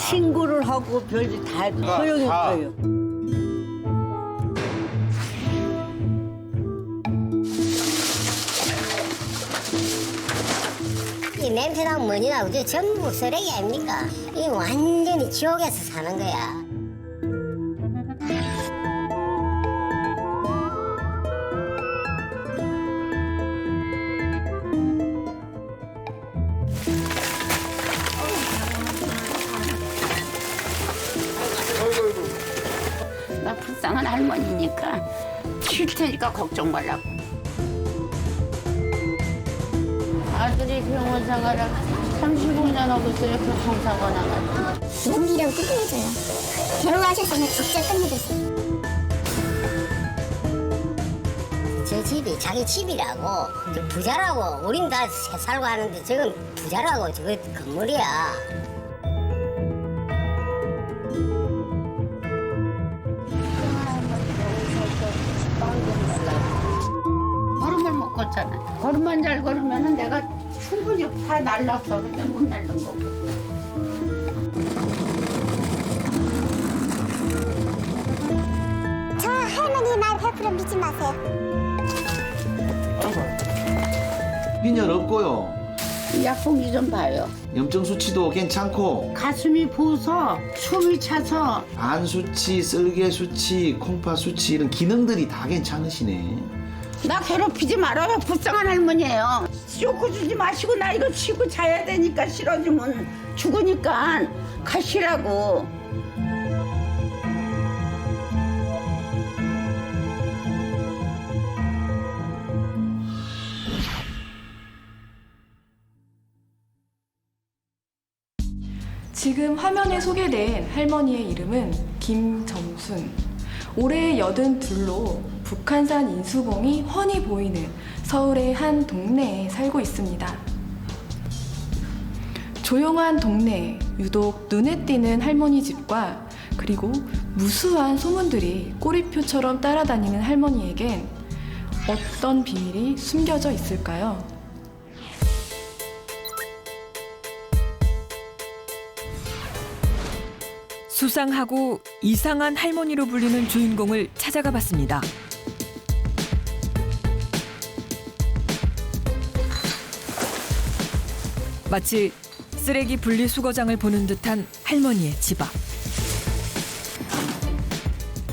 신고를 하고 별짓 다 소용이 다. 없어요. 이 냄새나고 뭐니 나고 이게 전부 쓰레기 아닙니까? 이 완전히 지옥에서 사는 거야. 나 불쌍한 할머니니까 쉴 테니까 걱정 말라고. 아들이 병원 생활을 35년 하고 있어요. 그 형사가 나가지고. 용기랑 끝내줘요. 결혼하셨으면 진짜 끝내줬어요. 저 집이 자기 집이라고, 저 부자라고, 우린 다 살고 하는데 저건 부자라고, 저거 건물이야. 걸음을 못 걷잖아. 걸음만 잘 걸으면 내가 충분히 다 날랐어. 근데 못 날른 거고. 저 할머니 말 100% 믿지 마세요. 빈혈 없고요. 약봉지 좀 봐요. 염증 수치도 괜찮고 가슴이 부어서 숨이 차서 간 수치, 쓸개 수치, 콩팥 수치 이런 기능들이 다 괜찮으시네. 나 괴롭히지 말아요. 불쌍한 할머니예요. 쇼크 주지 마시고 나 이거 쉬고 자야 되니까 싫어지면 죽으니까 가시라고. 지금 화면에 소개된 할머니의 이름은 김정순. 올해 82로 북한산 인수봉이 훤히 보이는 서울의 한 동네에 살고 있습니다. 조용한 동네에 유독 눈에 띄는 할머니 집과 그리고 무수한 소문들이 꼬리표처럼 따라다니는 할머니에겐 어떤 비밀이 숨겨져 있을까요? 수상하고 이상한 할머니로 불리는 주인공을 찾아가 봤습니다. 마치 쓰레기 분리수거장을 보는 듯한 할머니의 집 앞.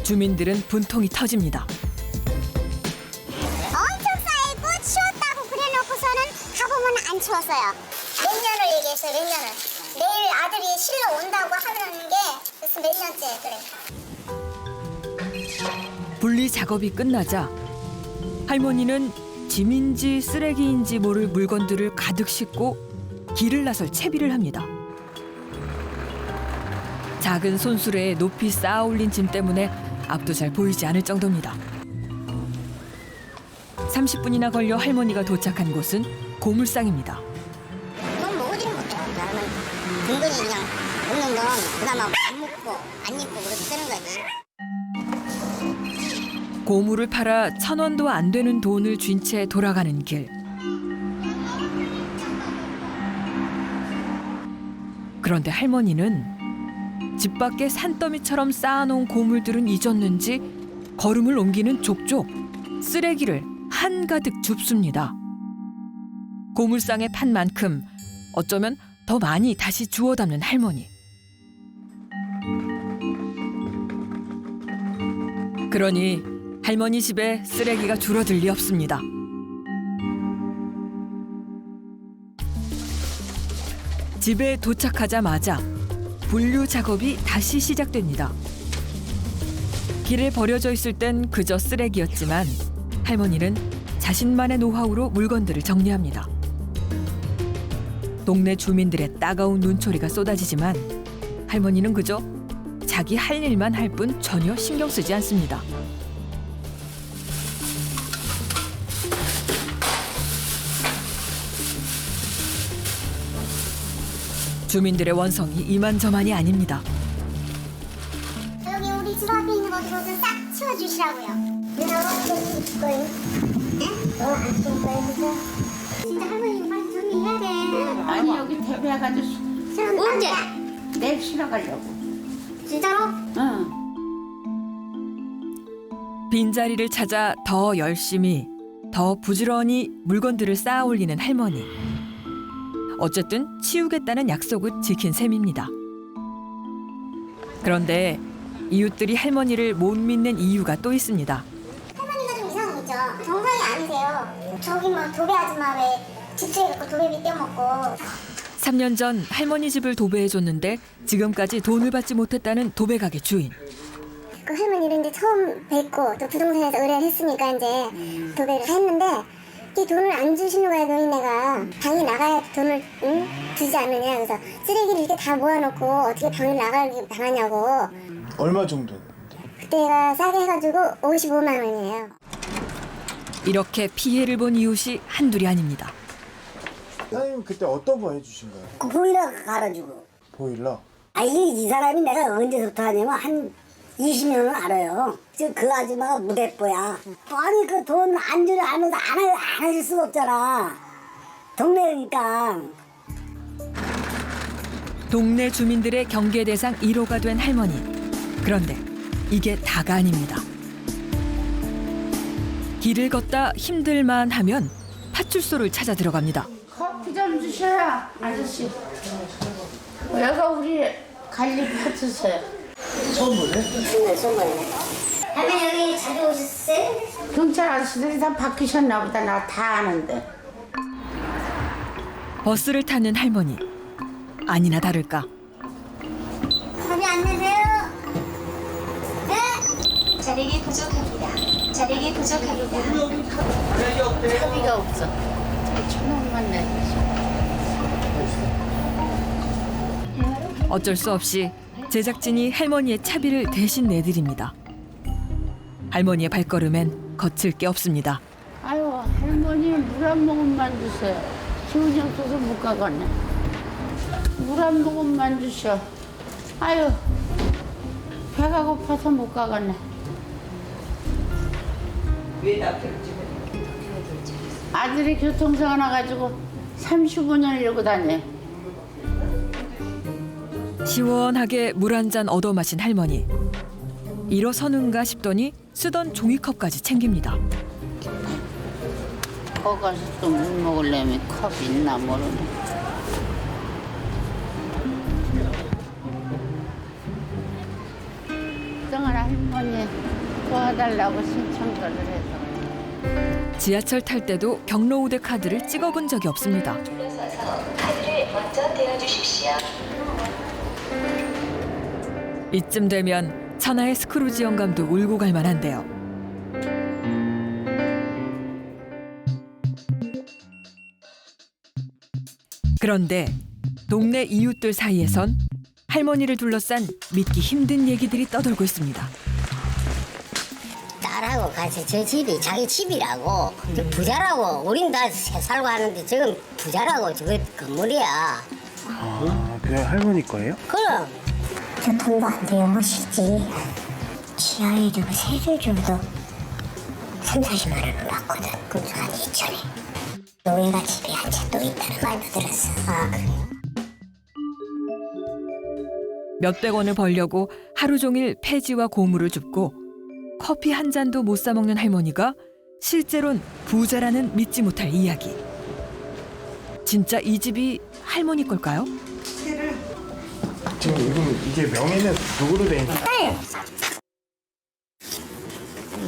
주민들은 분통이 터집니다. 엄청 쌓이고 치웠다고 그래놓고서는 가보면 안 치웠어요. 몇 년을 얘기했어요, 몇 년을. 내일 아들이 실러 온다고 하는 게 그래서 몇 년째 그래. 분리 작업이 끝나자 할머니는 짐인지 쓰레기인지 모를 물건들을 가득 싣고 길을 나설 채비를 합니다. 작은 손수레에 높이 쌓아 올린 짐 때문에 앞도 잘 보이지 않을 정도입니다. 30분이나 걸려 할머니가 도착한 곳은 고물상입니다. 돈 먹어지는 것도 나는 근근히 그냥 먹는 돈 그나마 안 먹고 안 입고 그렇게 쓰는 거지. 고물을 팔아 1,000원도 안 되는 돈을 쥔 채 돌아가는 길. 그런데 할머니는 집 밖에 산더미처럼 쌓아놓은 고물들은 잊었는지 걸음을 옮기는 족족 쓰레기를 한가득 줍습니다. 고물상에 판 만큼 어쩌면 더 많이 다시 주워 담는 할머니. 그러니 할머니 집에 쓰레기가 줄어들 리 없습니다. 집에 도착하자마자 분류 작업이 다시 시작됩니다. 길에 버려져 있을 땐 그저 쓰레기였지만 할머니는 자신만의 노하우로 물건들을 정리합니다. 동네 주민들의 따가운 눈초리가 쏟아지지만 할머니는 그저 자기 할 일만 할 뿐 전혀 신경 쓰지 않습니다. 주민들의 원성이 이만저만이 아닙니다. 여기 우리 집 앞에 있는 것들도 싹 치워주시라고요. 누나 어떻게 줄 거예요? 네? 안 치울 거예요, 그죠? 진짜 할머니 빨리 정리해야 돼. 아니 여기 대비해가지고 언제? 내일 쉬러 가려고. 진짜로? 응. 빈자리를 찾아 더 열심히, 더 부지런히 물건들을 쌓아 올리는 할머니. 어쨌든 치우겠다는 약속은 지킨 셈입니다. 그런데 이웃들이 할머니를 못 믿는 이유가 또 있습니다. 할머니가 좀 이상하죠. 정상이 아니세요. 저기 뭐 도배 아줌마 왜 집주해갖고 도배비 떼먹고. 3년 전 할머니 집을 도배해줬는데 지금까지 돈을 받지 못했다는 도배가게 주인. 그 할머니를 이제 처음 뵙고 또 부동산에서 의뢰를 했으니까 이제 도배를 했는데 이 돈을 안 주시는 거야 노인네가. 방이 나가야 돈을 주지 않느냐. 그래서 쓰레기를 이렇게 다 모아놓고 어떻게 방을 나가냐고. 얼마 정도? 그때가 싸게 해가지고 55만 원이에요. 이렇게 피해를 본 이웃이 한둘이 아닙니다. 사장님 그때 어떤 거 해주신 거예요? 그 보일러 갈아주고. 보일러? 아, 이 사람이 내가 언제부터 하냐면 한 20년은 알아요. 그 아줌마가 무대뽀야. 아니, 그 돈 안 주려 하면서 안 해줄 수가 없잖아. 동네니까. 동네 주민들의 경계 대상 1호가 된 할머니. 그런데 이게 다가 아닙니다. 길을 걷다 힘들만 하면 파출소를 찾아 들어갑니다. 커피 좀 주셔요, 아저씨. 여기가 우리 관리 파출소요. 처음 보세요? 할머니 여기 자주 오셨어요? 경찰 아저씨들이 다 바뀌셨나 보다. 나 다 아는데. 버스를 타는 할머니. 아니나 다를까 밥이 안 내세요? 네? 자력이 부족합니다. 자력이 부족합니다. 차비가 없어. 1,000원만 내. 어쩔 수 없이 제작진이 할머니의 차비를 대신 내드립니다. 할머니의 발걸음엔 거칠 게 없습니다. 아유, 할머니 물 한 모금만 주세요. 기운이 없어서 못 가겠네. 물 한 모금만 주셔. 아유, 배가 고파서 못 가겠네. 아들이 교통사고 나가지고 35년 이러고 다녀. 시원하게 물 한 잔 얻어 마신 할머니. 일어서는가 싶더니 쓰던 종이컵까지 챙깁니다. 거기 가서 또 물 먹으려면 컵 있나 모르네. 그동안 할머니 도와달라고 신청서를 해서. 지하철 탈 때도 경로우대 카드를 찍어본 적이 없습니다. 카드를 먼저 대어주십시오. 이쯤 되면 천하의 스크루지 영감도 울고 갈 만한데요. 그런데 동네 이웃들 사이에선 할머니를 둘러싼 믿기 힘든 얘기들이 떠돌고 있습니다. 딸하고 같이 저 집이 자기 집이라고. 저 부자라고. 우린 다 살고 하는데 지금 부자라고. 저거 건물이야. 아, 그 할머니 거예요? 그럼. 저 돈도 안 돼요, 멋있지. 지하에 주고 세를 줘도 30-40만 원을 받거든. 그래서 한 2천에. 노예가 집에 한 채 또 있다는 말도 들었어. 아, 그래. 몇백 원을 벌려고 하루 종일 폐지와 고무를 줍고 커피 한 잔도 못 사 먹는 할머니가 실제론 부자라는 믿지 못할 이야기. 진짜 이 집이 할머니 걸까요? 지금 이게 명의는 누구로 돼 있나요? 딸!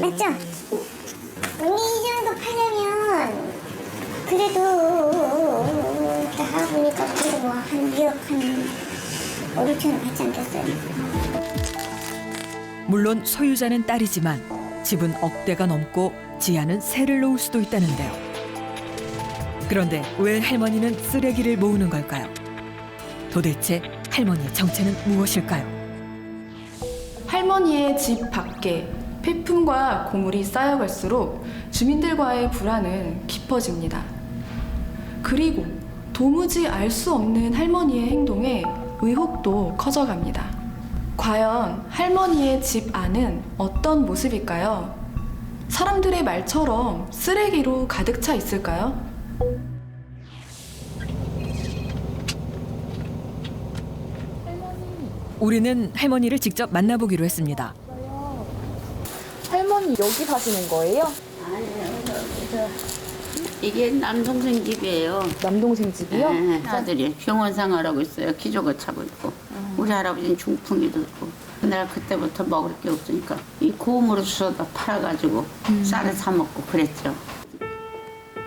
맞죠? 언니 이 정도 팔려면 그래도 다 보니까 그래도 뭐 한 2억 한 5,000원 받지 않겠어요? 물론 소유자는 딸이지만 집은 억대가 넘고 지하는 새를 놓을 수도 있다는데요. 그런데 왜 할머니는 쓰레기를 모으는 걸까요? 도대체 할머니의 정체는 무엇일까요? 할머니의 집 밖에 폐품과 고물이 쌓여갈수록 주민들과의 불안은 깊어집니다. 그리고 도무지 알 수 없는 할머니의 행동에 의혹도 커져갑니다. 과연 할머니의 집 안은 어떤 모습일까요? 사람들의 말처럼 쓰레기로 가득 차 있을까요? 우리는 할머니를 직접 만나보기로 했습니다. 할머니 여기 사시는 거예요? 이게 남동생 집이에요. 남동생 집이요? 네, 아들이 병원 생활하고 있어요. 기저귀 차고 있고. 우리 할아버지는 중풍이도 있고. 내가 그때부터 먹을 게 없으니까 이 고음으로 주워다 팔아가지고 쌀을 사 먹고 그랬죠.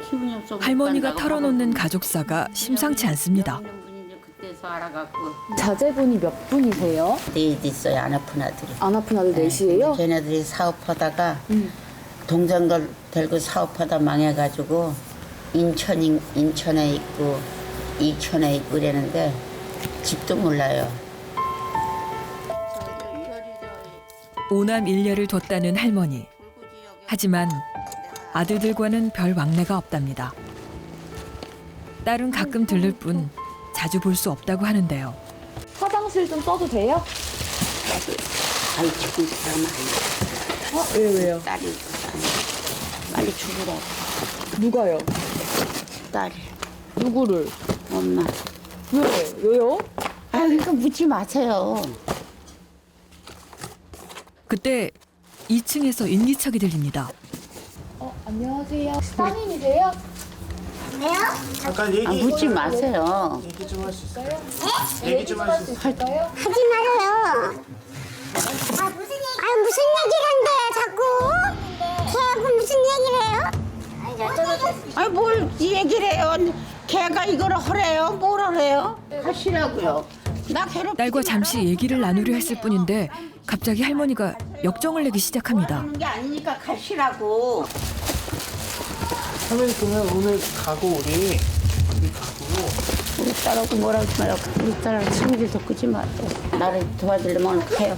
기분이 없어 못 할머니가 간다고 털어놓는 가족사가 심상치 않습니다. 있는 분인지 그때서 알아갖고 자제분이 몇 분이세요? 넷 있어요. 안 아픈 아들이. 안 아픈 아들 넷이에요? 걔네들이 사업하다가 동전걸 들고 사업하다 망해가지고 인천에 있고 이천에 있고 그랬는데 집도 몰라요. 오남 일녀를 뒀다는 할머니. 하지만 아들들과는 별 왕래가 없답니다. 딸은 가끔 들를 뿐 자주 볼 수 없다고 하는데요. 화장실 좀 써도 돼요? 아이 지금 그러면 안 돼. 왜요? 딸이 빨리 죽으라고. 누가요? 딸이. 누구를? 엄마. 왜요? 아 그러니까 묻지 마세요. 그때 2층에서 인기척이 들립니다. 안녕하세요. 따님이세요? 잠깐 얘기. 아, 묻지 마세요. 얘기 좀 할 수 있어요? 얘기 좀 할 수 있어요? 하지 말아요. 무슨 얘기를 한대 자꾸. 걔하고 무슨 얘기를 해요? 아니 뭘 얘기를 해요. 걔가 이걸 하래요. 뭘 하래요? 하시라고요. 나 괴롭히지 딸과 잠시 얘기를 나누려 했을 뿐인데 갑자기 할머니가 역정을 내기 시작합니다. 하는 게 아니니까 가시라고. 할머니 그러면 오늘 가고 우리 가고. 우리 딸하고 뭐라 하지 말고 우리 딸하고 친구들도 끄지 마요. 나를 도와주려면 해요.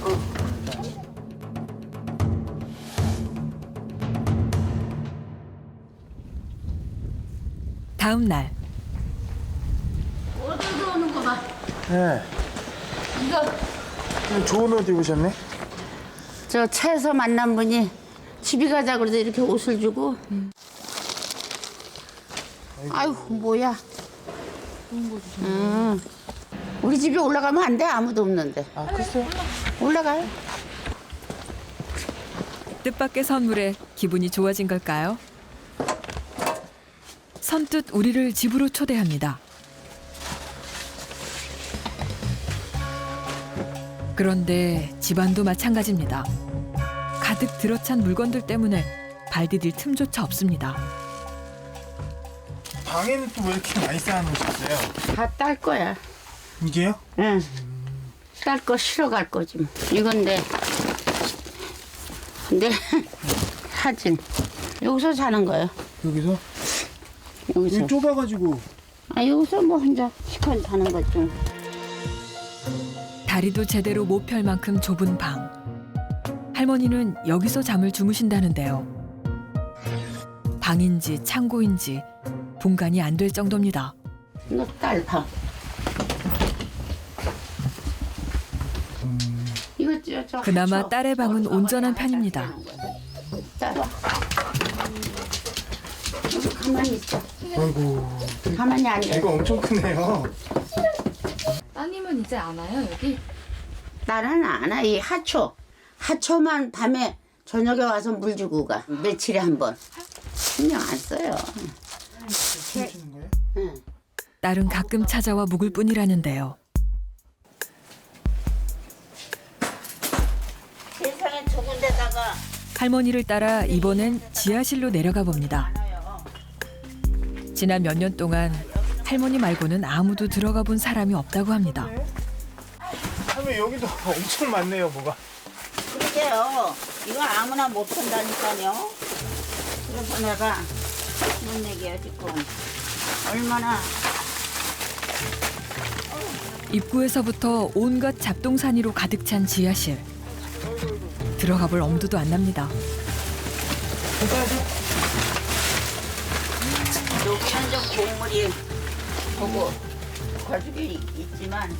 다음 날 어디 들어오는 거 봐. 네. 이거 좋은 옷 입으셨네. 저 차에서 만난 분이 집에 가자 그래서 이렇게 옷을 주고. 아유 뭐야. 우리 집에 올라가면 안 돼. 아무도 없는데. 아 글쎄요. 올라가요. 뜻밖의 선물에 기분이 좋아진 걸까요? 선뜻 우리를 집으로 초대합니다. 그런데 집안도 마찬가지입니다. 가득 들어찬 물건들 때문에 발 디딜 틈조차 없습니다. 방에는 또 왜 이렇게 많이 쌓아놓으셨어요? 다 딸 거야. 이게요? 응. 딸 거 실어 갈 거지. 뭐. 이건데. 근데 사진. 여기서 사는 거예요. 여기서? 여기서. 여기 좁아가지고. 아 여기서 뭐 혼자 시간 사는 거죠. 다리도 제대로 못 펼 만큼 좁은 방. 할머니는 여기서 잠을 주무신다는데요. 방인지 창고인지 분간이 안 될 정도입니다. 이거 딸 방. 이거 저 그나마 하초. 딸의 방은 온전한 편입니다. 딸. 여기 가만히 있어. 아이고. 가만히 앉아. 이거 엄청 크네요. 따님은 이제 안 와요 여기? 딸은 안 와. 이 하초만 밤에 저녁에 와서 물 주고 가. 며칠에 한 번. 신경 안 써요. 키우시는 거예요? 응. 딸은 가끔 찾아와 묵을 뿐이라는데요. 세상에 좋은 데다가 할머니를 따라 이번엔 지하실로 내려가 봅니다. 지난 몇 년 동안 할머니 말고는 아무도 들어가 본 사람이 없다고 합니다. 할머니 여기도 엄청 많네요 뭐가. 그러게요. 이거 아무나 못 한다니까요. 그래서 내가 뭔 얘기야 지금. 얼마나 입구에서부터 온갖 잡동사니로 가득 찬 지하실. 들어가 볼 엄두도 안 납니다. 여기는 좀 곡물이 보고 가죽이 있지만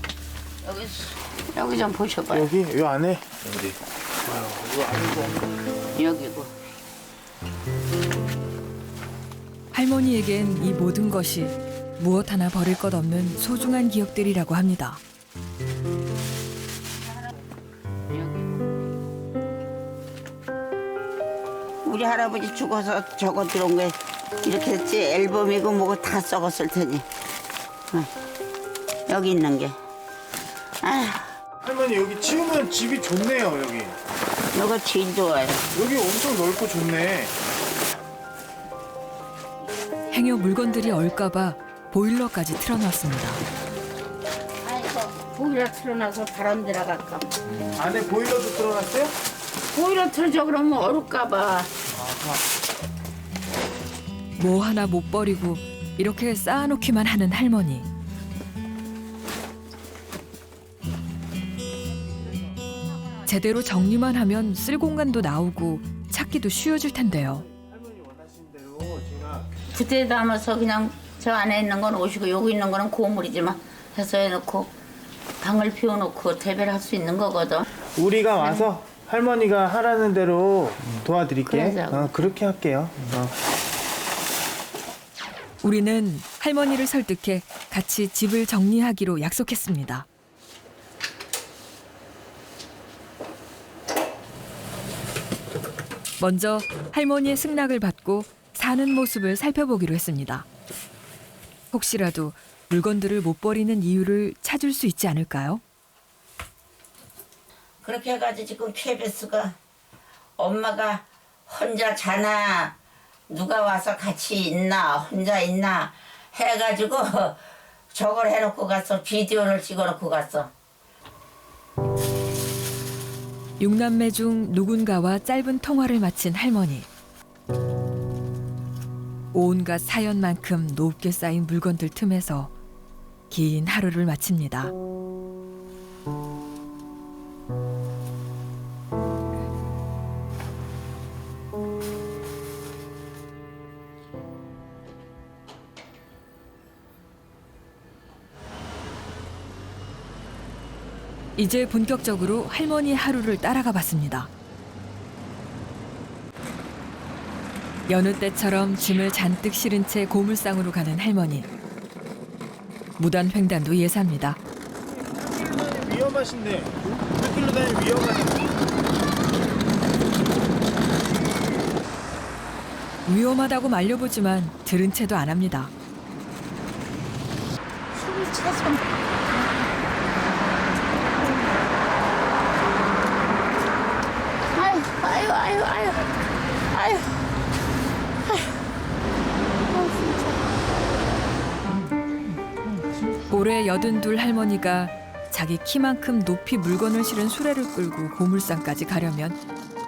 여기 좀 보셔봐요. 여기 이 안에. 여기고. 할머니에겐 이 모든 것이 무엇 하나 버릴 것 없는 소중한 기억들이라고 합니다. 우리 할아버지 죽어서 저거 들어온 게 이렇게 했지. 앨범이고 뭐고 다 썩었을 테니. 여기 있는 게. 아휴, 할머니 여기 치우면 집이 좋네요 여기. 너가 제일 좋아요. 여기 엄청 넓고 좋네. 행여 물건들이 얼까봐 보일러까지 틀어놨습니다. 아이고 보일러 틀어놔서 바람 들어갈까 봐. 안에 보일러도 들어갔어요? 보일러 틀어줘 그러면 얼을까봐. 뭐 하나 못 버리고 이렇게 쌓아놓기만 하는 할머니. 제대로 정리만 하면 쓸 공간도 나오고 찾기도 쉬워질 텐데요. 할머니 원하신 대로 제가 그때 담아서 그냥 저 안에 있는 건 옷이고 여기 있는 거는 고물이지만 해서 해놓고 방을 비워놓고 대배를 할 수 있는 거거든. 우리가 와서 할머니가 하라는 대로 도와드릴게. 그러자고. 그렇게 할게요. 우리는 할머니를 설득해 같이 집을 정리하기로 약속했습니다. 먼저 할머니의 승낙을 받고 사는 모습을 살펴보기로 했습니다. 혹시라도 물건들을 못 버리는 이유를 찾을 수 있지 않을까요? 그렇게 해가지고 지금 KBS가 엄마가 혼자 자나 누가 와서 같이 있나 혼자 있나 해가지고 저걸 해놓고 갔어. 비디오를 찍어놓고 갔어. 6남매 중 누군가와 짧은 통화를 마친 할머니. 온갖 사연만큼 높게 쌓인 물건들 틈에서 긴 하루를 마칩니다. 이제 본격적으로 할머니의 하루를 따라가 봤습니다. 여느 때처럼 짐을 잔뜩 실은 채 고물상으로 가는 할머니. 무단 횡단도 예사입니다. 위험하신데 흙길로 다니면 위험하잖아. 위험하다고 말려보지만 들은 채도 안 합니다. 술을 차서 아유. 올해 82 할머니가 자기 키만큼 높이 물건을 실은 수레를 끌고 고물상까지 가려면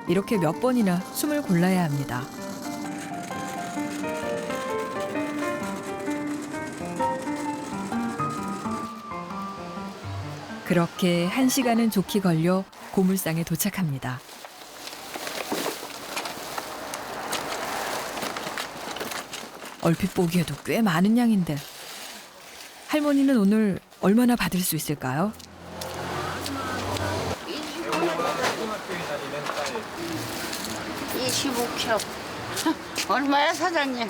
이렇게 몇 번이나 숨을 골라야 합니다. 그렇게 1시간은 좋게 걸려 고물상에 도착합니다. 얼핏 보기에도 꽤 많은 양인데 할머니는 오늘 얼마나 받을 수 있을까요? 25kg. 얼마야 사장님?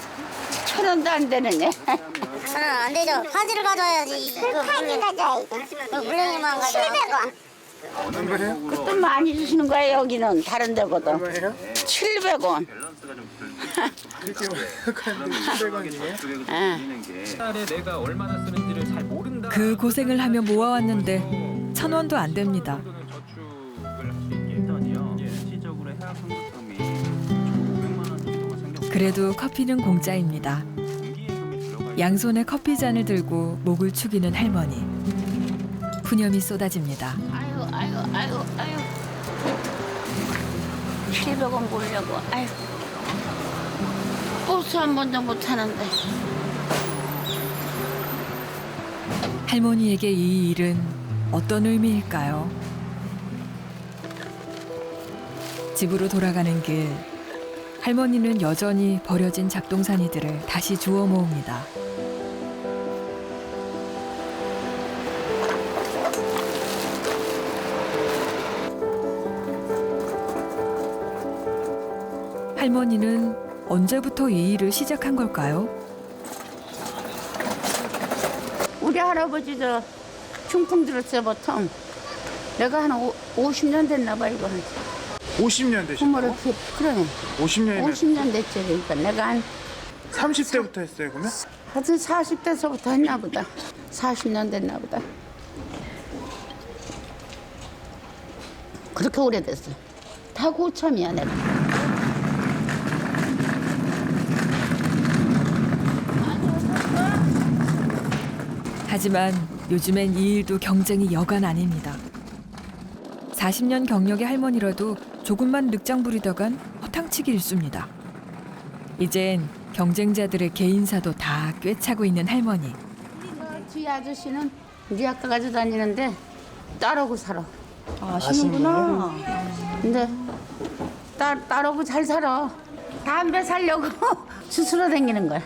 1,000원도 안 되느냐? 안 되죠. 바지를 가져야지. 바지 가져. 물냉이만 가져. 700원. 그것도 많이 주시는 거야 여기는 다른 데보다. 700원. 이렇게 약간 700원이에요? 그 고생을 하며 모아왔는데 1,000원도 안 됩니다. 그래도 커피는 공짜입니다. 양손에 커피잔을 들고 목을 축이는 할머니. 푸념이 쏟아집니다. 아유. 700원 보려고. 아유. 버스 한 번도 못 타는데. 할머니에게 이 일은 어떤 의미일까요? 집으로 돌아가는 길, 할머니는 여전히 버려진 잡동사니들을 다시 주워 모읍니다. 할머니는 언제부터 이 일을 시작한 걸까요? 우리 할아버지도 중풍 들었어요 보통. 내가 한 50년 됐나 봐 이거는. 50년 되셨고? 부모를 그러네. 50년이면 50년 됐지. 그러니까 내가 한 30대부터 했어요, 그러면? 하여튼 40대서부터 했나 보다. 40년 됐나 보다. 그렇게 오래됐어. 다 고참이야 내가. 하지만 요즘엔 이 일도 경쟁이 여간 아닙니다. 40년 경력의 할머니라도 조금만 늑장 부리다간 허탕치기 일쑤입니다. 이젠 경쟁자들의 개인사도 다 꿰차고 있는 할머니. 뒤에 아저씨는 네 아까 가지고 다니는데 딸하고 살아. 아시는구나. 근데 딸하고 잘 살아. 담배 살려고 스스로 다니는 거야.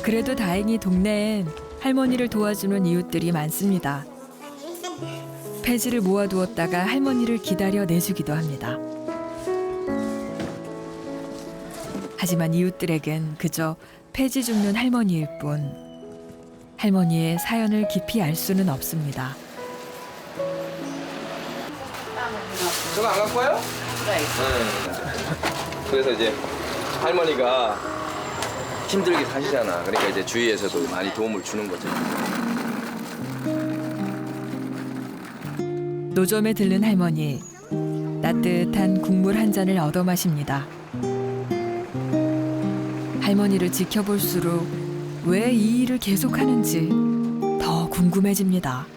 그래도 다행히 동네엔 할머니를 도와주는 이웃들이 많습니다. 폐지를 모아두었다가 할머니를 기다려 내주기도 합니다. 하지만 이웃들에겐 그저 폐지 줍는 할머니일 뿐 할머니의 사연을 깊이 알 수는 없습니다. 저거 안 갖고 와요? 네. 그래서 이제 할머니가 힘들게 사시잖아. 그러니까 이제 주위에서도 많이 도움을 주는 거죠. 노점에 들른 할머니, 따뜻한 국물 한 잔을 얻어 마십니다. 할머니를 지켜볼수록 왜 이 일을 계속하는지 더 궁금해집니다.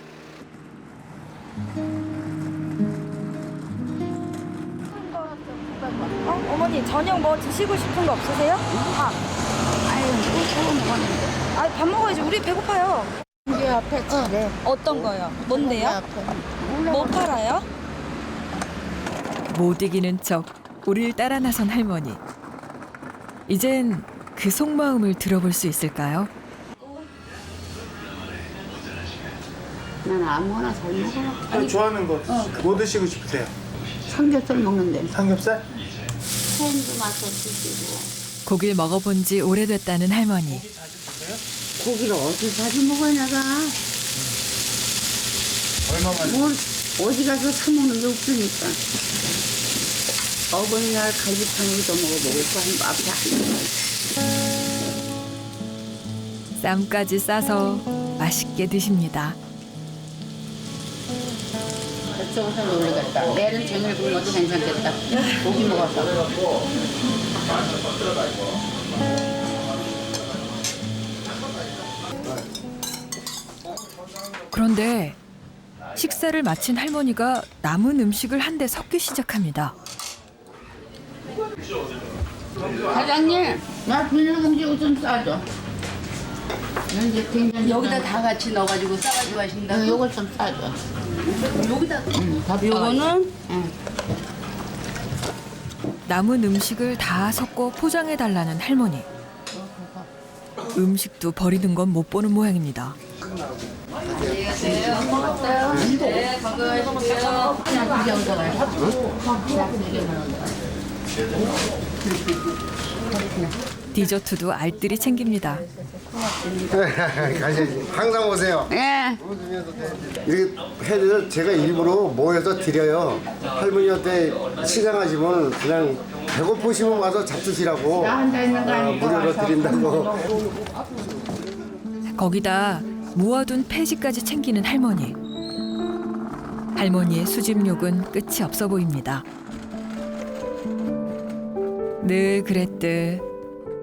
어머니 저녁 뭐 드시고 싶은 거 없으세요? 밥. 그거 먹었는데. 밥 먹어야지. 우리 배고파요. 여기 앞에 집에. 어떤 거요? 뭔데요? 뭐 팔아요? 못 이기는 척 우릴 따라 나선 할머니. 이젠 그 속마음을 들어볼 수 있을까요? 난 아무거나 잘 먹어. 아니, 좋아하는 거 뭐 드시고 싶으세요? 삼겹살 먹는데. 삼겹살? 햄도 맛있어 드시고. 고기를 먹어본 지 오래됐다는 할머니. 고기를 어디서 자주 먹어야 내가. 얼마만에? 뭘 어디 가서 사 먹는 게 없으니까. 어버이날 갈비탕도 먹어보고 또 앞에 쌈까지 싸서 맛있게 드십니다. 저쪽에서 놀리겠다. 내일은 저녁 굶어도 괜찮겠다. 고기 먹어서. 그런데 식사를 마친 할머니가 남은 음식을 한데 섞기 시작합니다. 사장님, 나 비닐봉지 좀 싸줘. 여기다 다 같이 넣어가지고 싸가지고 하신다. 요걸 좀 싸줘. 여기다. 요거는 남은 음식을 다 섞어 포장해달라는 할머니. 음식도 버리는 건 못 보는 모양입니다. 네, 건강하시고요. 디저트도 알뜰히 챙깁니다. 가셔야지. 항상 오세요. 예. 이렇게 해를 제가 일부러 모여서 드려요. 할머니한테 시장 가시면 그냥 배고프시면 와서 잡수시라고 무료로 드린다고. 거기다 모아둔 폐지까지 챙기는 할머니. 할머니의 수집욕은 끝이 없어 보입니다. 늘 그랬듯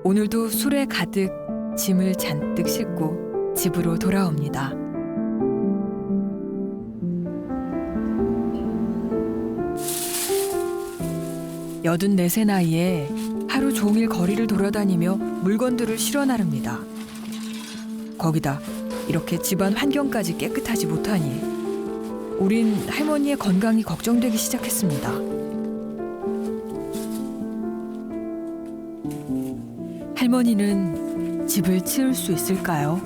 오늘도 술에 가득 짐을 잔뜩 싣고 집으로 돌아옵니다. 여든 넷의 나이에 하루 종일 거리를 돌아다니며 물건들을 실어 나릅니다. 거기다 이렇게 집안 환경까지 깨끗하지 못하니 우린 할머니의 건강이 걱정되기 시작했습니다. 할머니는 집을 치울 수 있을까요?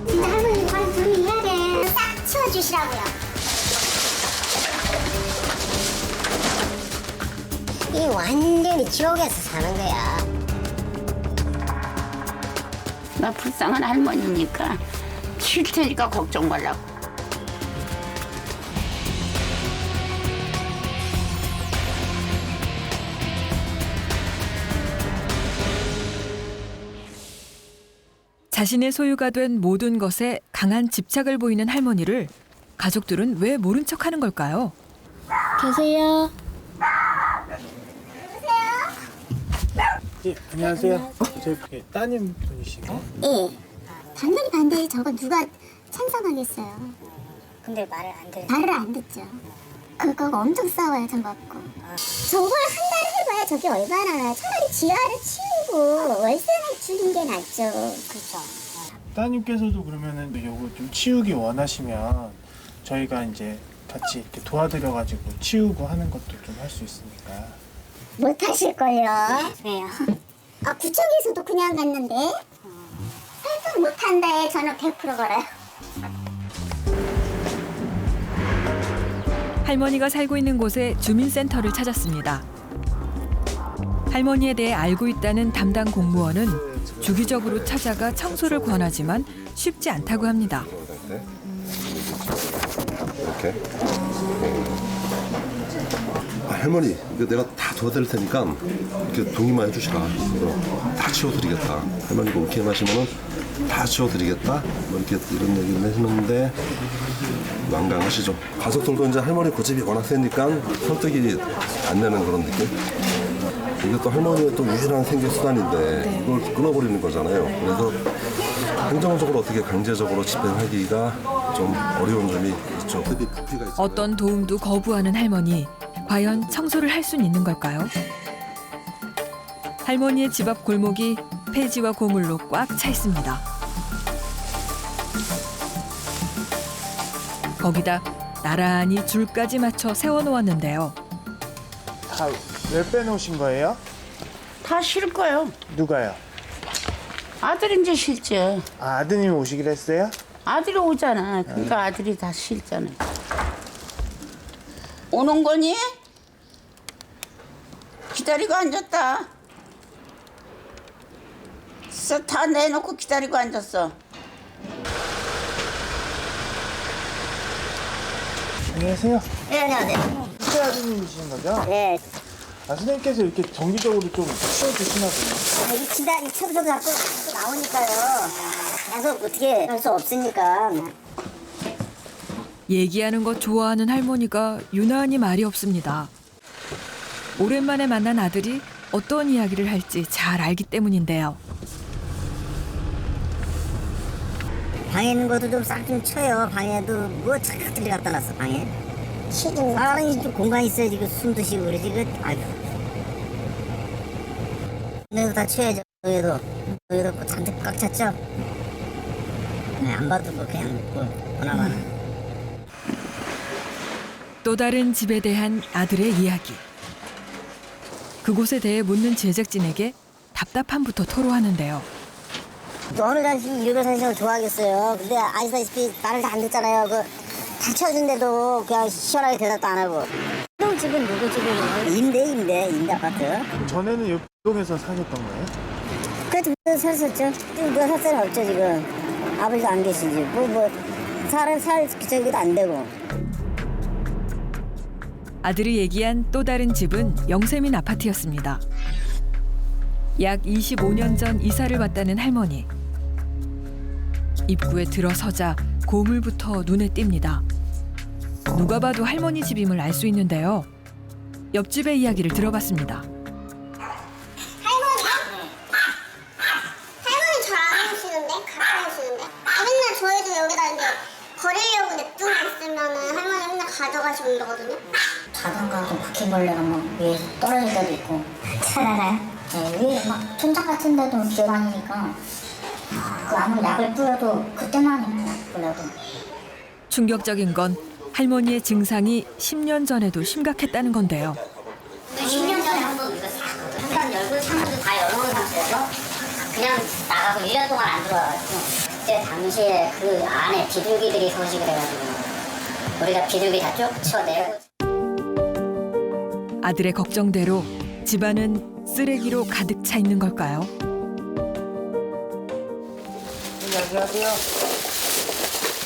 진짜 할머니 관 정리해야 돼. 싹 치워주시라고요. 이 완전히 지옥에서 사는 거야. 나 불쌍한 할머니니까 쉴 테니까 걱정 말라고. 자신의 소유가 된 모든 것에 강한 집착을 보이는 할머니를 가족들은 왜 모른 척하는 걸까요? 계세요. 예, 안녕하세요. 저 따님 분이신가요? 예. 당연히 반대해. 저거 누가 찬성하겠어요. 근데 말을 안 듣죠. 그거 엄청 싸워요, 전 받고. 저걸 한 달 해봐야 저게 얼마나. 차라리 지하를 치우고 월세를 주는 게 낫죠. 그렇죠. 따님께서도 그러면은 요거 좀 치우기 원하시면 저희가 이제 같이 이렇게 도와드려가지고 치우고 하는 것도 좀 할 수 있으니까. 못 하실걸요. 왜요? 아, 구청에서도 그냥 갔는데 설득 못 한다에 저는 100% 걸어요. 할머니가 살고 있는 곳에 주민센터를 찾았습니다. 할머니에 대해 알고 있다는 담당 공무원은 주기적으로 찾아가 청소를 권하지만 쉽지 않다고 합니다. 이렇게. 할머니, 이거 내가 다 도와드릴 테니까 이렇게 동의만 해주시라. 다 치워드리겠다. 할머니가 오케이 하시면은 다 치워드리겠다. 뭐 이렇게 이런 얘기를 했는데 완강하시죠. 가족들도 이제 할머니 고집이 워낙 세니까 설득이 안 되는 그런 느낌. 이게 또 할머니의 또 유일한 생계 수단인데 그걸 끊어버리는 거잖아요. 그래서 행정적으로 어떻게 강제적으로 집행하기가 좀 어려운 점이 있죠. 어떤 도움도 거부하는 할머니. 과연 청소를 할 수는 있는 걸까요? 할머니의 집 앞 골목이 폐지와 고물로 꽉 차 있습니다. 거기다 나란히 줄까지 맞춰 세워놓았는데요. 다 왜 빼놓으신 거예요? 다 쉴 거요. 누가요? 아들이 이제 실죠. 아, 아드님이 오시기로 했어요? 아들이 오잖아. 그러니까 아들이 다 실잖아. 오는 거니? 기다리고 앉았다. 다 내놓고 기다리고 앉았어. 안녕하세요. 네, 안녕하세요. 숙제 아드님이신 거죠? 네. 아, 선생님께서 이렇게 정기적으로 좀 치워주시나 보네요. 이 청소도 자꾸 나오니까요. 계속 어떻게 할 수 없으니까. 얘기하는 거 좋아하는 할머니가 유난히 말이 없습니다. 오랜만에 만난 아들이 어떤 이야기를 할지 잘 알기 때문인데요. 방에 있는 것도 좀 싹 좀 쳐요. 방에도 뭐 착들이 갖다 놨어, 방에. 사람이 좀 공간이 있어야지 그 숨도 쉬고 그러지. 아이고. 여기도 다 쳐야죠. 여기도 뭐 잔뜩 꽉 찼죠? 네, 안 봐도 뭐 그냥 뭐 하나만. 또 다른 집에 대한 아들의 이야기. 그곳에 대해 묻는 제작진에게 답답함부터 토로하는데요. 또 어느 자식이 이런 사람을 좋아하겠어요. 근데 아시다시피 말을 다 안 듣잖아요. 다 채워준데도 그냥 시원하게 대답도 안 하고. 형 집은 누구 집이에요? 임대 아파트. 전에는 이 동에서 사셨던 거예요? 그래도 샀었죠. 지금 누가 살 사람 없죠 지금. 아버지도 안 계시지. 살 저기도 안 되고. 아들이 얘기한 또 다른 집은 영세민 아파트였습니다. 약 25년 전 이사를 왔다는 할머니. 입구에 들어서자 고물부터 눈에 띕니다. 누가 봐도 할머니 집임을 알 수 있는데요. 옆집의 이야기를 들어봤습니다. 할머니 잘 안 오시는데? 가까이 오시는데? 맨날 저희도 여기다 이제 버리려고 냅두고 있으면은 할머니 맨날 가져가시고 이러거든요. 자전거하고 바퀴벌레가 막 위에서 떨어질 때도 있고. 잘 알아요? 네, 위에 막 천장 같은 데도 기어다니니까 그 아무리 약을 뿌려도 그때만이면 약 뿌려도. 충격적인 건 할머니의 증상이 10년 전에도 심각했다는 건데요. 10년 전에 한번 이거 한단 열고 창문도 다 열어놓은 상태에서 그냥 나가고 1년 동안 안 들어와가지고 그때 당시에 그 안에 비둘기들이 서식을 해가지고 우리가 비둘기 다 쭉 쳐내고. 아들의 걱정대로 집안은 쓰레기로 가득 차 있는 걸까요? 안녕하세요.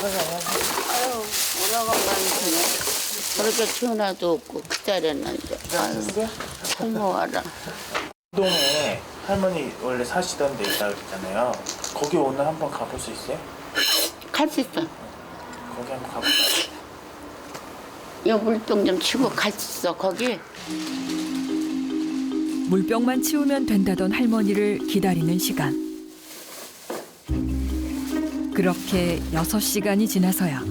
아유, 오라간만이네. 저렇게 전화도 없고 기다렸는데. 아유, 고마워라. 동에 할머니 원래 사시던 데 있다고 했잖아요. 거기 오늘 한번 가볼 수 있어요? 갈 수 있어. 거기 한번 가볼까요? 여 물병 좀 치고 갈 수 있어, 거기. 물병만 치우면 된다던 할머니를 기다리는 시간. 그렇게 6시간이 지나서야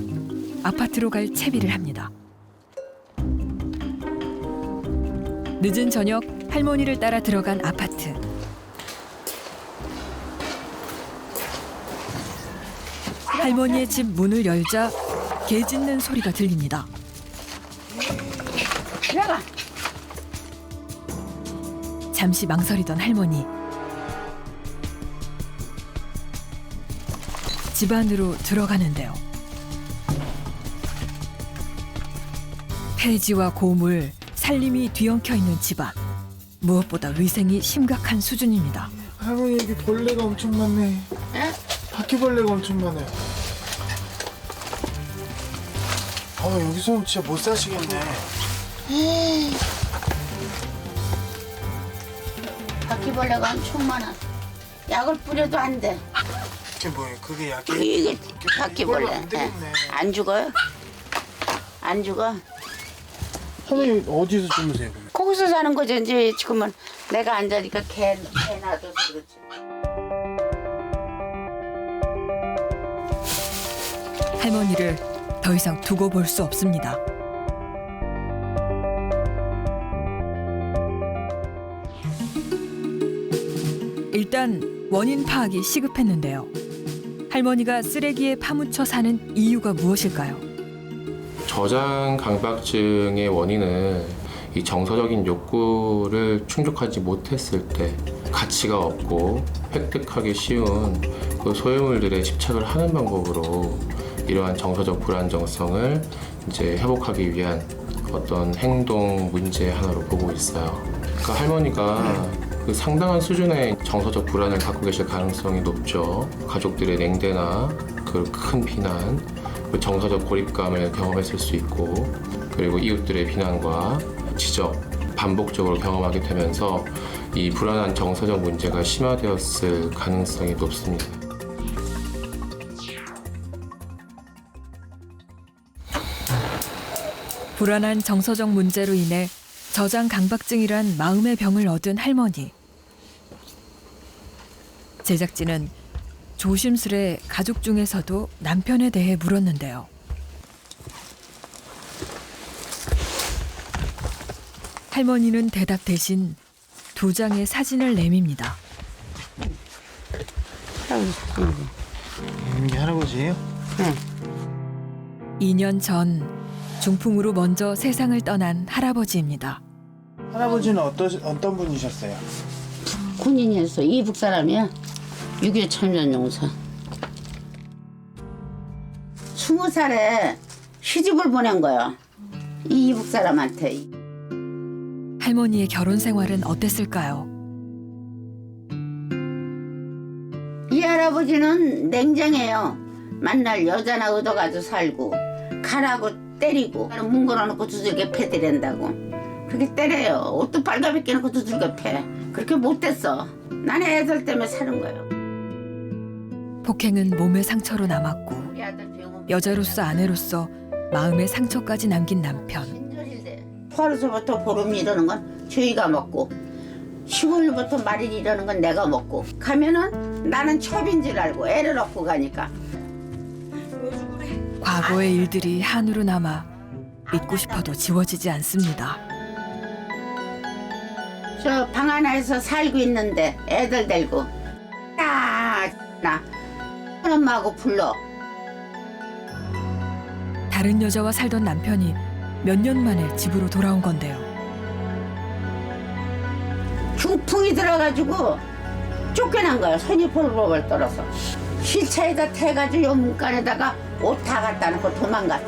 아파트로 갈 채비를 합니다. 늦은 저녁 할머니를 따라 들어간 아파트. 할머니의 집 문을 열자 개 짖는 소리가 들립니다. 들어가. 잠시 망설이던 할머니. 집 안으로 들어가는데요. 폐지와 고물, 살림이 뒤엉켜 있는 집안. 무엇보다 위생이 심각한 수준입니다. 할머니 여기 벌레가 엄청 많네. 바퀴벌레가 엄청 많아요. 여기서 진짜 못 사시겠네. 바퀴벌레가 엄청 많아. 약을 뿌려도 안 돼. 그게 뭐예요? 그게 약이? 이게 바퀴벌레. 안 되겠네. 안 죽어요? 안 죽어? 할머니 어디서 주무세요? 그러면? 거기서 사는 거죠. 이제 지금은 내가 앉으니까 개 놔둬서 그렇지. 할머니를 더 이상 두고 볼 수 없습니다. 일단 원인 파악이 시급했는데요. 할머니가 쓰레기에 파묻혀 사는 이유가 무엇일까요? 저장 강박증의 원인은 이 정서적인 욕구를 충족하지 못했을 때 가치가 없고 획득하기 쉬운 그 소유물들에 집착을 하는 방법으로 이러한 정서적 불안정성을 이제 회복하기 위한 어떤 행동 문제 하나로 보고 있어요. 그러니까 할머니가 그 상당한 수준의 정서적 불안을 갖고 계실 가능성이 높죠. 가족들의 냉대나 그 큰 비난, 그 정서적 고립감을 경험했을 수 있고, 그리고 이웃들의 비난과 지적, 반복적으로 경험하게 되면서 이 불안한 정서적 문제가 심화되었을 가능성이 높습니다. 불안한 정서적 문제로 인해 저장 강박증이란 마음의 병을 얻은 할머니. 제작진은 조심스레 가족 중에서도 남편에 대해 물었는데요. 할머니는 대답 대신 2장의 사진을 내밉니다. 이게 할아버지예요? 네. 2년 전 중풍으로 먼저 세상을 떠난 할아버지입니다. 할아버지는 어떤 분이셨어요? 군인이었어. 이북 사람이야. 6.25 참전용사. 20살에 시집을 보낸 거야. 이 이북 사람한테. 할머니의 결혼 생활은 어땠을까요? 이 할아버지는 냉정해요. 만날 여자나 얻어가지고 살고 가라고 때리고 문 걸어놓고 두들겨 패드린다고. 그렇게 때려요. 옷도 빨갛게 끼놓고 두들겨 패. 그렇게 못됐어. 나는 애들 때문에 사는 거예요. 폭행은 몸의 상처로 남았고 여자로서 아내로서 마음의 상처까지 남긴 남편. 하루서부터 보름이 이러는 건 저희가 먹고 15일부터 말일이 이러는 건 내가 먹고 가면은 나는 첩인 줄 알고 애를 얻고 가니까. 과거의 일들이 한으로 남아 잊고 싶어도 지워지지 않습니다. 저 방 하나에서 살고 있는데 애들 데리고 나 엄마하고 불러. 다른 여자와 살던 남편이 몇 년 만에 집으로 돌아온 건데요. 중풍이 들어가지고 쫓겨난 거야. 손이 벌벌 떨어서 실차에다 태가지고 요 문간에다가 옷 다 갖다 놓고 도망갔어.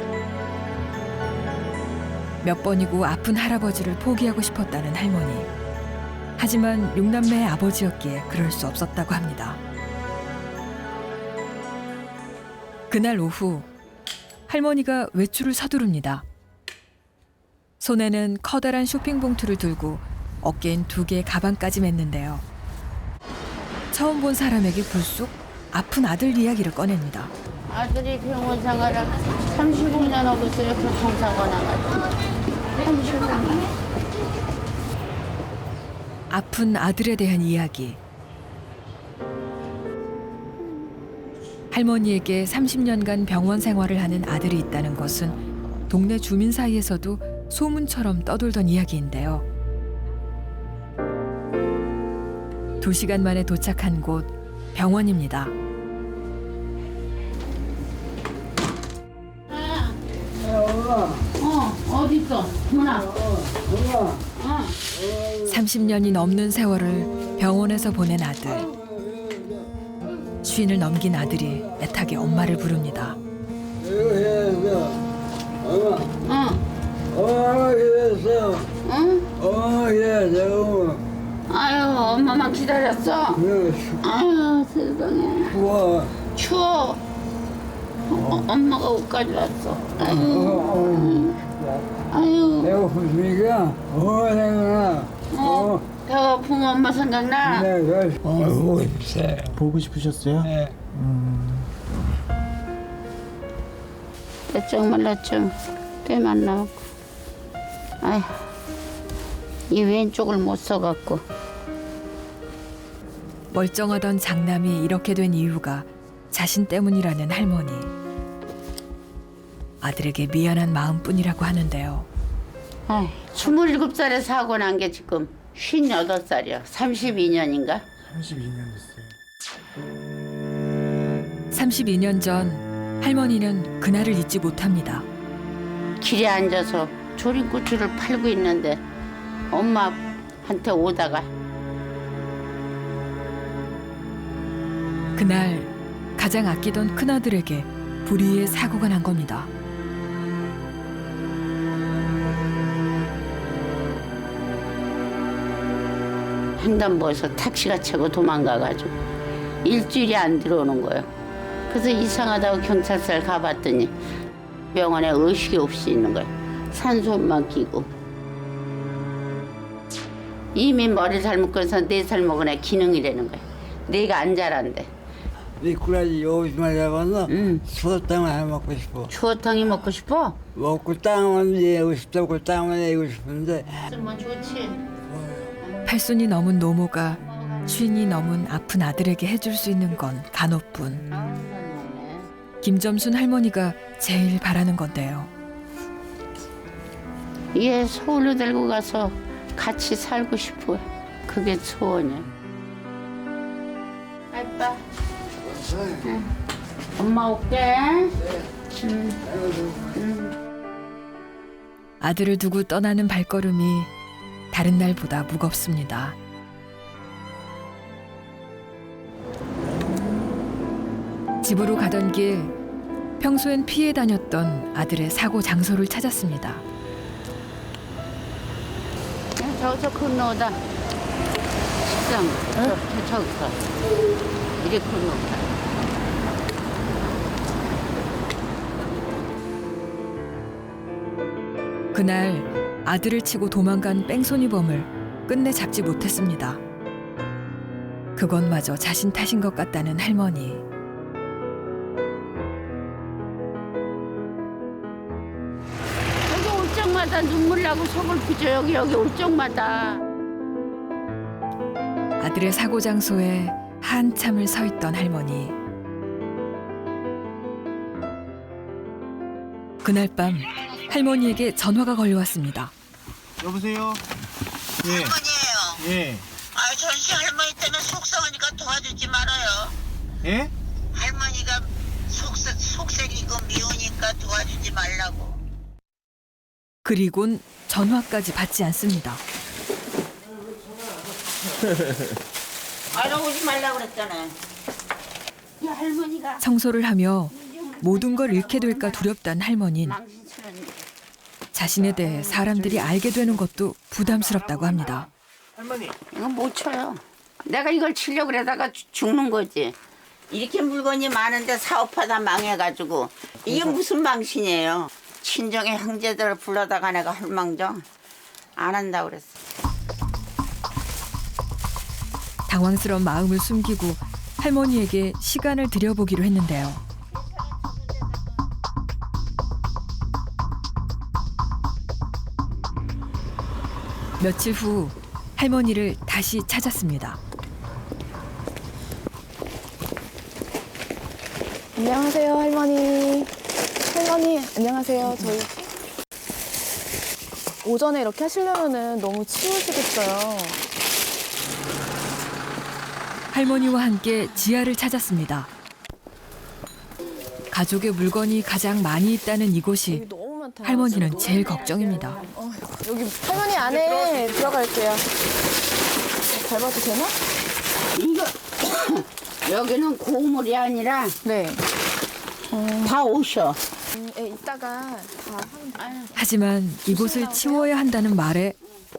몇 번이고 아픈 할아버지를 포기하고 싶었다는 할머니. 하지만 6남매의 아버지였기에 그럴 수 없었다고 합니다. 그날 오후 할머니가 외출을 서두릅니다. 손에는 커다란 쇼핑 봉투를 들고 어깨엔 2개의 가방까지 맸는데요. 처음 본 사람에게 불쑥 아픈 아들 이야기를 꺼냅니다. 아들이 병원 생활을 35년 하고 있어요. 교통사고 나가지고. 35년. 아픈 아들에 대한 이야기. 할머니에게 30년간 병원 생활을 하는 아들이 있다는 것은 동네 주민 사이에서도 소문처럼 떠돌던 이야기인데요. 2시간 만에 도착한 곳 병원입니다. 어디 있어? 누나. 30년이 넘는 세월을 병원에서 보낸 아들. 쉰을 넘긴 아들이 애타게 엄마를 부릅니다. 아유, 엄마만 기다렸어. 아유, 세상에. 추워. 엄마가 옷까지 왔어. 아유. 배고프십니까? 내가. 배고프면 엄마 생각나? 네, 보고 싶어요. 보고 싶으셨어요? 네. 대충 말랐죠. 때만 나오고. 아휴, 이 왼쪽을 못 써갖고. 멀쩡하던 장남이 이렇게 된 이유가 자신 때문이라는 할머니. 아들에게 미안한 마음뿐이라고 하는데요. 27살에 사고 난 게 지금 58살이야. 32년인가? 32년 됐어요. 32년 전 할머니는 그날을 잊지 못합니다. 길에 앉아서 조림고추를 팔고 있는데 엄마한테 오다가 그날 가장 아끼던 큰아들에게 불의의 사고가 난 겁니다. 횡단보도에서 택시가 차고 도망가가지고 일주일이 안 들어오는 거예요. 그래서 이상하다고 경찰서를 가봤더니 병원에 의식이 없이 있는 거예요. 산소만 끼고. 이미 머리 잘 묶어서 4살 먹은 애 기능이라는 거예요. 뇌가 안 자란대. 미꾸라지 요즘에 잡아서 추어탕을 해 먹고 싶어. 추어탕이 먹고 싶어? 먹고 땀을 내고 싶다고 땀을 내고 싶은데. 뭐 좋지. 팔순이 넘은 노모가 쉰이 넘은 아픈 아들에게 해줄 수 있는 건 간호뿐. 김점순 할머니가 제일 바라는 건데요. 얘 서울로 데리고 가서 같이 살고 싶어. 그게 소원이야. 아빠. 응. 엄마 올게. 아들을 두고 떠나는 발걸음이 다른 날보다 무겁습니다. 집으로 가던 길 평소엔 피해 다녔던 아들의 사고 장소를 찾았습니다. 저기서 건너오다. 식당. 저기서. 이렇게 건너오다. 그날 아들을 치고 도망간 뺑소니범을 끝내 잡지 못했습니다. 그것마저 자신 탓인 것 같다는 할머니. 여기 올 적마다 눈물 나고 속을 피죠. 여기 올 적마다. 아들의 사고 장소에 한참을 서 있던 할머니. 그날 밤 할머니에게 전화가 걸려왔습니다. 여보세요? 예. 할머니예요. 예. 아, 전시 할머니 때문에 속상하니까 도와주지 말아요. 예? 할머니가 속색이고 미우니까 도와주지 말라고. 그리곤 전화까지 받지 않습니다. 알아 오지 말라고 그랬잖아. 이 할머니가 청소를 하며 모든 걸 잃게 될까 두렵단 할머니는 자신에 대해 사람들이 알게 되는 것도 부담스럽다고 합니다. 할머니. 이거 못 쳐요. 내가 이걸 치려고 그러다가 죽는 거지. 이렇게 물건이 많은데 사업하다 망해가지고 이게 무슨 망신이에요. 친정의 형제들을 불러다가 내가 할망정 안 한다고 그랬어. 당황스러운 마음을 숨기고 할머니에게 시간을 들여보기로 했는데요. 며칠 후 할머니를 다시 찾았습니다. 안녕하세요, 할머니. 할머니, 안녕하세요. 저희 오전에 이렇게 하시려면은 너무 치우시겠어요. 할머니와 함께 지하를 찾았습니다. 가족의 물건이 가장 많이 있다는 이곳이 할머니는 제일 걱정입니다. 여기 할머니 안에 들어갈게요. 밟아도 되나? 이거 여기는 고물이 아니라 네. 다 오셔. 이따가 다 하지만 이곳을 치워야 한다는 말에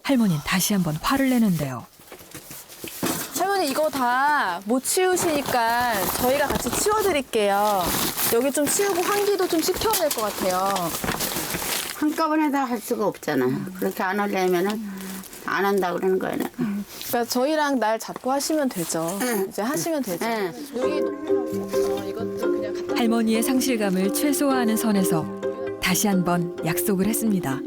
할머니는 다시 한번 화를 내는데요. 할머니 이거 다 못 치우시니까 저희가 같이 치워드릴게요. 여기 좀 치우고 환기도 좀 시켜야 될 것 같아요. 한꺼번에 다 할 수가 없잖아. 그렇게 안 하려면은 안 한다 그러는 거야. 그러니까 저희랑 날 잡고 하시면 되죠. 이제 하시면 되죠. 여기 이것도 그냥 갖다 할머니의 상실감을 최소화하는 선에서 다시 한번 약속을 했습니다.